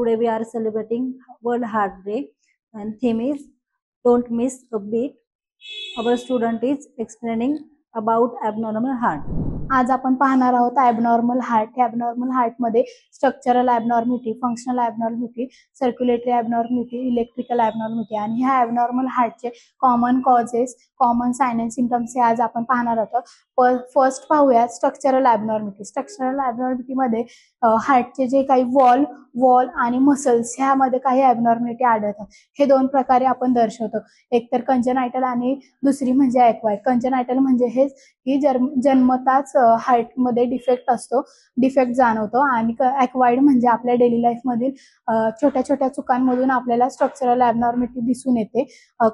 today we are celebrating World Heart Day, and theme is "Don't Miss a Beat." Our student is explaining about abnormal heart. आज आपण पाहणार आहोत abnormal heart. Abnormal हार्टमध्ये structural abnormality, functional abnormality, circulatory abnormality, electrical abnormality आणि ह्या abnormal हार्टचे common causes, common sign and symptoms हे आज आपण पाहणार आहोत. फर्स्ट पाहूया स्ट्रक्चरल ॲबनॉर्मिटी. स्ट्रक्चरल ॲबनॉर्मिटीमध्ये हार्टचे जे काही वॉल आणि मसल्स ह्यामध्ये काही ॲबनॉर्मिटी आढळतात. हे दोन प्रकारे आपण दर्शवतो, एक तर कंजनायटल आणि दुसरी म्हणजे ॲक्वायर्ड. कंजनायटल म्हणजे हेच की जन्मताच हार्टमध्ये डिफेक्ट जाणवतो आणि ॲक्वायर्ड म्हणजे आपल्या डेली लाईफ मधील छोट्या छोट्या चुकांमधून आपल्याला स्ट्रक्चरल ॲबनॉर्मिटी दिसून येते.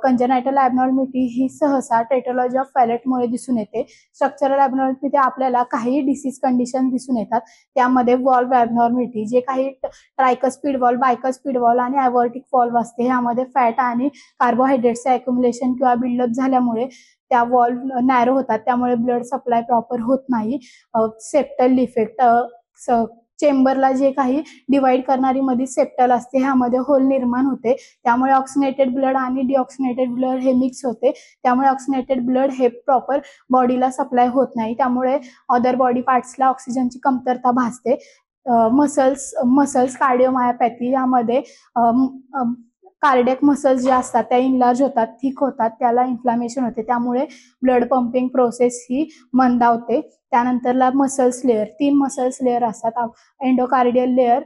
कंजनायटल ॲबनॉर्मिटी ही सहसा टेट्रोलॉजी ऑफ फॅलेटमुळे दिसून येते. स्ट्रक्चरल ॲबनॉर्मिटी आपल्याला काही डिसीज कंडिशन दिसून येतात, त्यामध्ये वॉल्व ॲबनॉर्मिटी, जे काही ट्रायकस्पीड वॉल्व, बायकस्पीड वॉल्व आणि ॲव्हर्टिक वॉल्व असते, ह्यामध्ये फॅट आणि कार्बोहायड्रेट्सचे ॲक्युम्युलेशन किंवा बिल्डअप झाल्यामुळे त्या वॉल्व नॅरो होतात, त्यामुळे ब्लड सप्लाय प्रॉपर होत नाही. सेप्टल डिफेक्ट, चेंबरला जे काही डिवाइड करणारी मध्ये सेप्टल असते, ह्यामध्ये होल निर्माण होते, त्यामुळे ऑक्सिनेटेड ब्लड आणि डिऑक्सिनेटेड ब्लड हे मिक्स होते, त्यामुळे ऑक्सिनेटेड ब्लड हे प्रॉपर बॉडीला सप्लाय होत नाही, त्यामुळे अदर बॉडी पार्ट्सला ऑक्सिजनची कमतरता भासते. मसल्स कार्डिओमायोपॅथी, यामध्ये कार्डियक मसल्स जे असतात त्या इनलार्ज होतात, थिक होतात, त्याला इन्फ्लामेशन होते, त्यामुळे ब्लड पंपिंग प्रोसेस ही मंदावते. त्यानंतरला मसल्स लेअर, 3 मसल्स लेअर असतात, endocardial layer,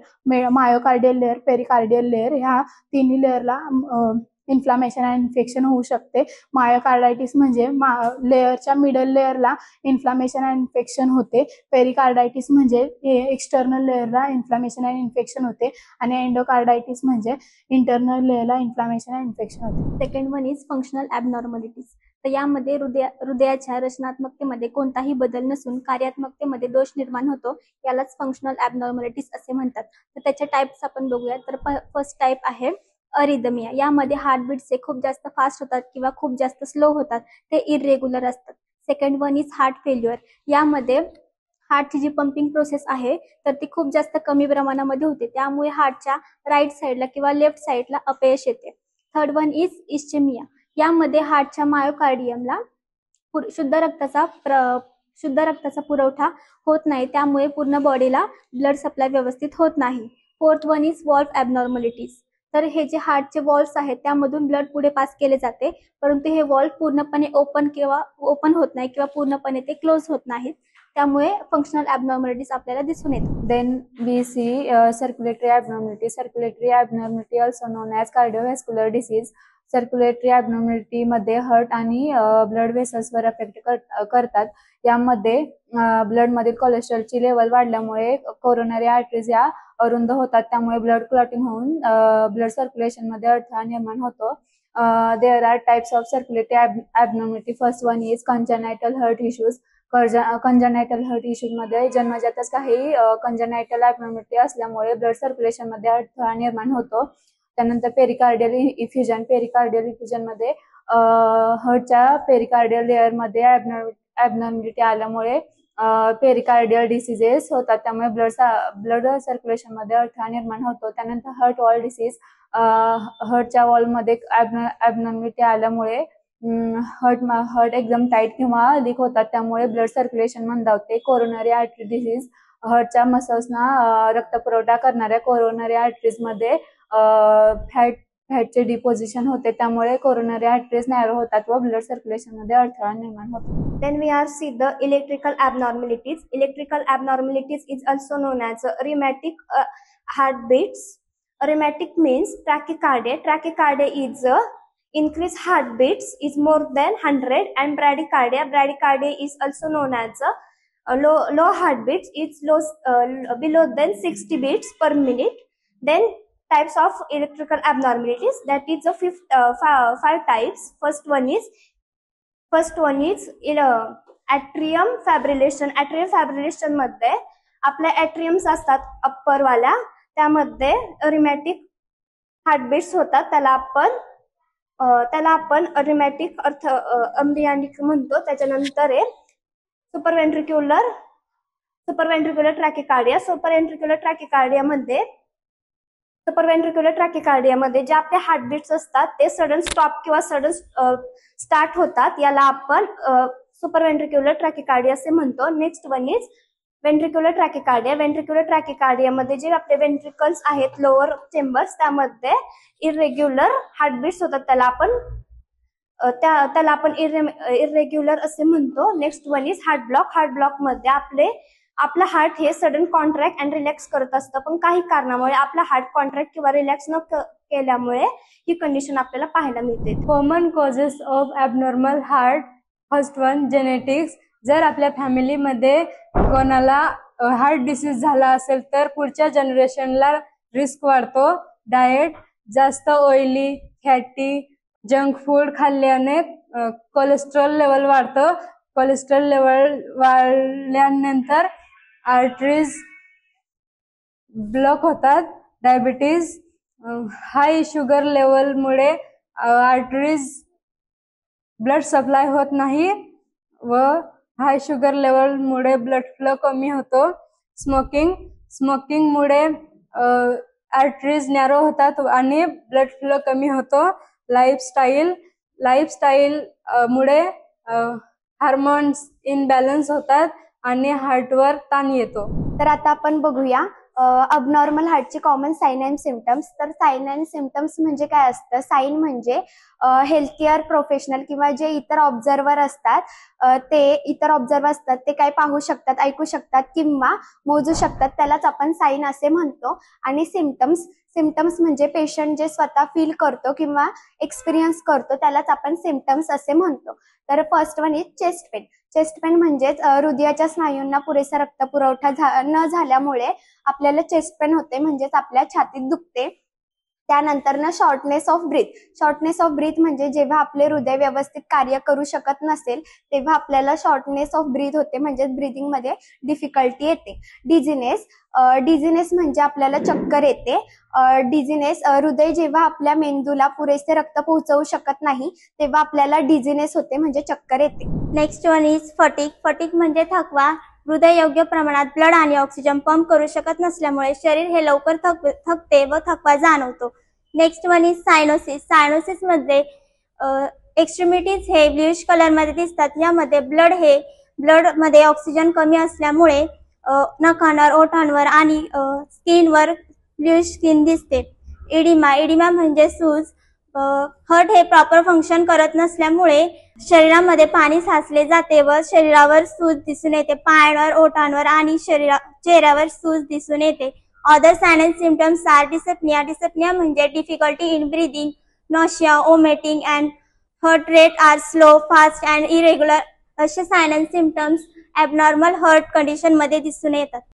myocardial layer, pericardial layer. ह्या तिन्ही लेअरला इन्फ्लामेशन आणि इन्फेक्शन होऊ शकते. मायोकार्डायटिस म्हणजे लेअरच्या मिडल लेअरला इन्फ्लामेशन आणि इन्फेक्शन होते. पेरिकार्डायटिस म्हणजे एक्सटर्नल लेअरला इन्फ्लामेशन आणि इन्फेक्शन होते आणि एंडोकार्डायटिस म्हणजे इंटरनल लेअरला इन्फ्लामेशन आणि इन्फेक्शन होते. Second one is functional ॲबनॉर्मॅलिटीज. तर यामध्ये हृदयाच्या रचनात्मकतेमध्ये कोणताही बदल नसून कार्यात्मकतेमध्ये दोष निर्माण होतो, यालाच फंक्शनल ॲबनॉर्मॅलिटीज असे म्हणतात. तर त्याच्या टाइप्स आपण बघूया. तर फर्स्ट टाइप आहे अरिदमिया. यामध्ये हार्टबीट्स खूप जास्त फास्ट होतात किंवा खूप जास्त स्लो होतात, ते इरेग्युलर असतात. Second one is heart failure. यामध्ये हार्टची जी पंपिंग प्रोसेस आहे तर ती खूप जास्त कमी प्रमाणामध्ये होते, त्यामुळे हार्टच्या राईट साईडला किंवा लेफ्ट साईडला अपयश येते. Third one is ischaemia. यामध्ये हार्टच्या मायोकार्डियमला शुद्ध रक्ताचा पुरवठा होत नाही, त्यामुळे पूर्ण बॉडीला ब्लड सप्लाय व्यवस्थित होत नाही. Fourth one is valve ॲबनॉर्मॅलिटीज. तर हे जे हार्टचे वॉल्व्स आहेत त्यामधून ब्लड पुढे पास केले जाते, परंतु हे वॉल्व पूर्णपणे ओपन होत नाही किंवा पूर्णपणे ते क्लोज होत नाहीत, त्यामुळे फंक्शनल ॲबनॉर्मॅलिटीज आपल्याला दिसून येतात. Then we see circulatory abnormality. Circulatory abnormality also known as cardiovascular disease. Circulatory abnormality मध्ये हार्ट आणि ब्लड वेसल्सवर अफेक्ट करतात. यामध्ये ब्लड मधील कोलेस्ट्रॉलची लेवल वाढल्यामुळे कोरोनरी आर्टरीज या अरुंद होतात, त्यामुळे ब्लड क्लॉटिंग होऊन ब्लड सर्क्युलेशन मध्ये अडथळा निर्माण होतो. There are types of circulatory abnormality. First one is congenital heart issues. Congenital heart issues मध्ये जन्मजातच काही कंजनायटल ॲबनॉर्मॅलिटी असल्यामुळे ब्लड सर्क्युलेशन मध्ये अडथळा निर्माण होतो. त्यानंतर पेरिकार्डियल इफ्युजन. पेरिकार्डियल इफ्युजन मध्ये हार्टच्या पेरिकार्डियल लेअर मध्ये ॲबनॉर्मॅलिटी आल्यामुळे पेरिकार्डियल डिसीजेस होतात, त्यामुळे ब्लड सर्क्युलेशन मध्ये अडथळा निर्माण होतो. त्यानंतर हार्ट वॉल डिसीज. हार्टच्या वॉलमध्ये ॲबनॉर्मॅलिटी आल्यामुळे हार्ट एकदम टाईट किंवा लीक होतात, त्यामुळे ब्लड सर्क्युलेशन मंदावते. Coronary artery disease. हार्टच्या मसल्सना रक्तपुरवठा करणाऱ्या कोरोनरी आर्टरीज मध्ये फॅटचे डिपोजिशन होते, त्यामुळे कोरोनरी आर्टरीज नॅरो होतात व ब्लड सर्क्युलेशन मध्ये अडथळा निर्माण होतो. Then we are see the electrical abnormalities. Electrical abnormalities is also known as rheumatic heartbeats. Rheumatic means tachycardia. Tachycardia is increased heartbeats is more than 100, and bradycardia. Bradycardia is also known as low heartbeats. It's below than 60 beats per minute. Then types of electrical abnormalities, that is the five types. First one is atrium fibrillation. Atrium fibrillation मध्ये आपले atriums असतात upper वाल्या, त्यामध्ये रिमॅटिक heartbeats होतात, त्याला आपण रिमॅटिक embryonic म्हणतो. त्याच्यानंतर आहे सुपरव्हेंट्रिक्युलर ट्रॅकिकार्डिया. सुपरव्हेंट्रिक्युलर ट्रॅकिकार्डिया मध्ये सुपरव्हेंट्रिक्युलर ट्रॅकिकार्डियामध्ये जे आपले हार्टबीट्स असतात ते सडन स्टॉप किंवा सडन स्टार्ट होतात, याला आपण सुपरव्हेंट्रिक्युलर ट्रॅकिकार्डिया असे म्हणतो. Next one is ventricular tachycardia. Ventricular ट्रॅकिकार्डियामध्ये जे आपले वेंट्रिकल्स आहेत लोअर चेंबर्स त्यामध्ये इरेग्युलर हार्टबीट्स होतात, त्याला आपण इरेग्युलर असे म्हणतो. Next one is heart block. Heart block मध्ये आपलं हार्ट हे सडन कॉन्ट्रॅक्ट अँड रिलॅक्स करत असतं, पण काही कारणामुळे आपला हार्ट कॉन्ट्रॅक्ट किंवा रिलॅक्स न केल्यामुळे ही कंडिशन आपल्याला पाहायला मिळते. Common causes of abnormal heart. First one genetics. जर आपल्या फॅमिलीमध्ये कोणाला हार्ट डिसीज झाला असेल तर पुढच्या जनरेशनला रिस्क वाढतो. डाएट. जास्त ऑइली, फॅटी, जंक फूड खाल्ल्याने कोलेस्ट्रॉल लेवल वाढतं. कोलेस्ट्रॉल लेवल वाढल्यानंतर आर्टरीज ब्लॉक होतात. डायबिटीज. हाय शुगर लेवलमुळे आर्टरीज ब्लड सप्लाय होत नाही व हाय शुगर लेवलमुळे ब्लड फ्लो कमी होतो. स्मोकिंग. स्मोकिंगमुळे आर्टरीज नॅरो होतात आणि ब्लड फ्लो कमी होतो. लाईफस्टाईल. लाईफस्टाईल मुळे हार्मोन्स इनबॅलन्स होतात आणि हार्टवर ताण येतो. तर आता आपण बघूया अबनॉर्मल हार्टचे कॉमन साईन अँड सिम्पटम्स. तर साईन अँड सिम्पटम्स म्हणजे काय असतं? साईन म्हणजे हेल्थकेअर प्रोफेशनल किंवा जे इतर ऑब्झर्वर असतात ते काय पाहू शकतात, ऐकू शकतात किंवा मोजू शकतात, त्यालाच आपण साईन असे म्हणतो. आणि सिम्पटम्स म्हणजे पेशंट जे स्वतः फील करतो किंवा एक्सपिरियन्स करतो त्यालाच आपण सिम्पटम्स असे म्हणतो. तर first one is chest pain. Chest pain म्हणजेच हृदयाच्या स्नायूंना पुरेसा रक्तपुरवठा न झाल्यामुळे आपल्याला चेस्ट पेन होते, म्हणजेच आपल्या छातीत दुखते. त्यानंतर shortness of breath. Shortness of breath म्हणजे जेव्हा आपले हृदय व्यवस्थित कार्य करू शकत नसेल तेव्हा आपल्याला शॉर्टनेस ऑफ ब्रीथ होते, म्हणजेच ब्रीथिंग मध्ये डिफिकल्टी येते. डिझिनेस म्हणजे आपल्याला चक्कर येते. डिझिनेस हृदय जेव्हा आपल्या मेंदूला पुरेसे रक्त पोहोचवू शकत नाही तेव्हा आपल्याला डिझिनेस होते, म्हणजे चक्कर येते. Next one is fatigue. Fatigue म्हणजे थकवा. हृदय योग्य प्रमाणात ब्लड आणि ऑक्सिजन पंप करू शकत नसल्यामुळे शरीर हे लवकर थकते व थकवा जाणवतो. Next one is cyanosis. Cyanosis मध्ये एक्स्ट्रीमिटीज हे ब्लूइश कलर मध्ये दिसतात. यामध्ये ब्लड मध्ये ऑक्सिजन कमी असल्यामुळे नखांवर, ओठांवर आणि स्किनवर ब्लूइश स्किन दिसते. इडिमा म्हणजे सूज. हार्ट हे प्रॉपर फंक्शन करत नसल्यामुळे शरीरामध्ये पाणी साचले जाते व शरीरावर सूज दिसून येते. पायांवर, ओठांवर आणि चेहऱ्यावर सूज दिसून येते. Other sign and symptoms are dyspnoea. Dyspnoea म्हणजे difficulty in breathing, nausea, vomiting and heart rate are slow, fast and irregular असे sign and symptoms abnormal heart condition मध्ये दिसून येतात.